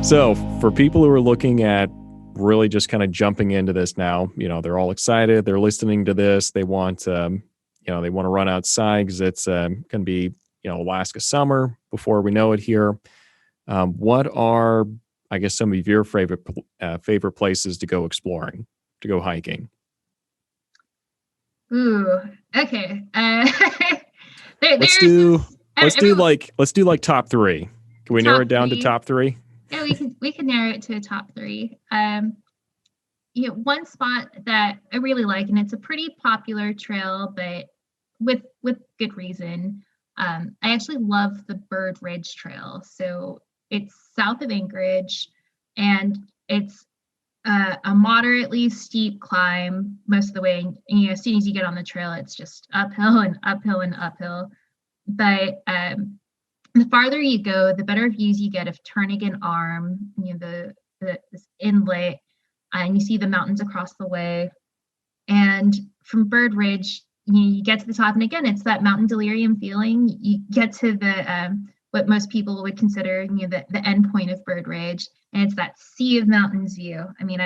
So for people who are looking at really just kind of jumping into this now, they're all excited. They're listening to this. They want, they want to run outside because it's going to be, Alaska summer before we know it here. What are, I guess, some of your favorite places to go exploring, to go hiking? Ooh, okay. Let's do like top three. Can we narrow it down to top three? Yeah, we can narrow it to a top three. One spot that I really like, and it's a pretty popular trail, but with good reason. I actually love the Bird Ridge Trail. So it's south of Anchorage, and it's a moderately steep climb most of the way. And, as soon as you get on the trail, it's just uphill and uphill and uphill. But the farther you go, the better views you get of Turnagain Arm, this inlet, and you see the mountains across the way. And from Bird Ridge, you get to the top, and again, it's that mountain delirium feeling. You get to the what most people would consider, the end point of Bird Ridge, and it's that sea of mountains view. I mean,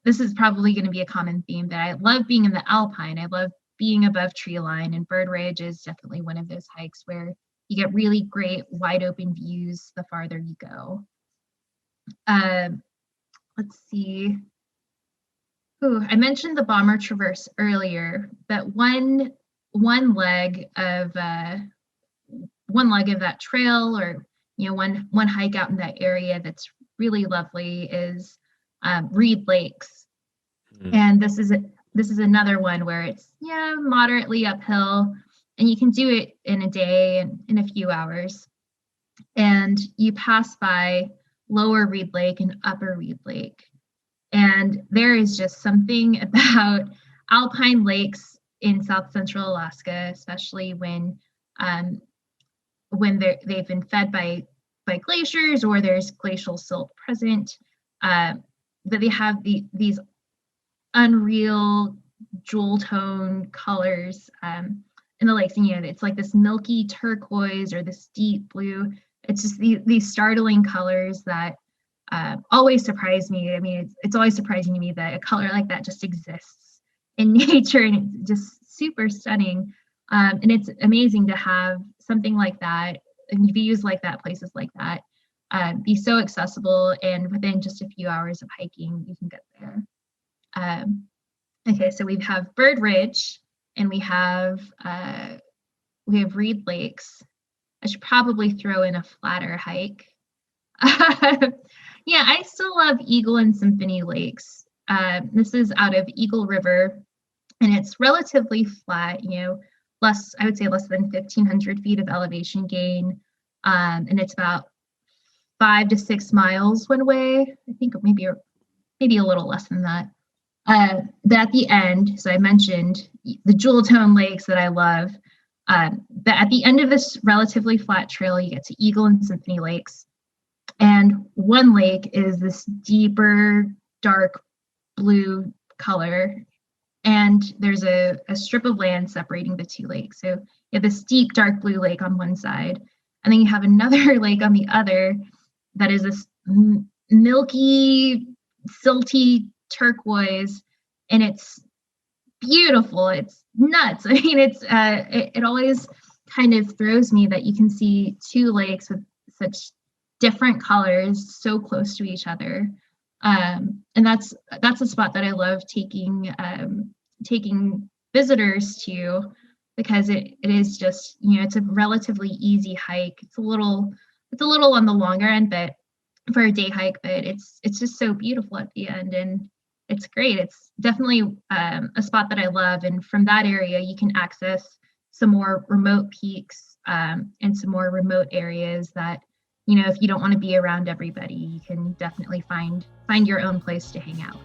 this is probably going to be a common theme, that I love being in the Alpine. I love being above tree line, and Bird Ridge is definitely one of those hikes where you get really great wide open views the farther you go. Let's see. I mentioned the Bomber Traverse earlier, but one leg of that trail, or one hike out in that area that's really lovely is Reed Lakes. Mm-hmm. And this is another one where it's moderately uphill, and you can do it in a day and in a few hours. And you pass by Lower Reed Lake and Upper Reed Lake. And there is just something about alpine lakes in Southcentral Alaska, especially when they've been fed by glaciers, or there's glacial silt present, that they have these unreal jewel tone colors in the lakes. And it's like this milky turquoise or this deep blue. It's just these startling colors that always surprise me. I mean, it's always surprising to me that a color like that just exists in nature, and it's just super stunning. And it's amazing to have something like that, and views like that, places like that, be so accessible, and within just a few hours of hiking, you can get there. Okay, so we have Bird Ridge, and we have Reed Lakes. I should probably throw in a flatter hike. I still love Eagle and Symphony Lakes. This is out of Eagle River, and it's relatively flat, I would say less than 1,500 feet of elevation gain. And it's about 5 to 6 miles one way. I think maybe a little less than that. But at the end, so I mentioned the jewel tone lakes that I love. But at the end of this relatively flat trail, you get to Eagle and Symphony Lakes. And one lake is this deeper, dark blue color. And there's a strip of land separating the two lakes. So you have this deep, dark blue lake on one side. And then you have another lake on the other that is this milky, silty turquoise. And it's beautiful. It's nuts. I mean, it always kind of throws me that you can see two lakes with such different colors so close to each other. And that's a spot that I love taking visitors to, because it is just, it's a relatively easy hike. It's a little on the longer end, but for a day hike, but it's just so beautiful at the end, and it's great. It's definitely a spot that I love. And from that area, you can access some more remote peaks and some more remote areas that, if you don't want to be around everybody, you can definitely find your own place to hang out.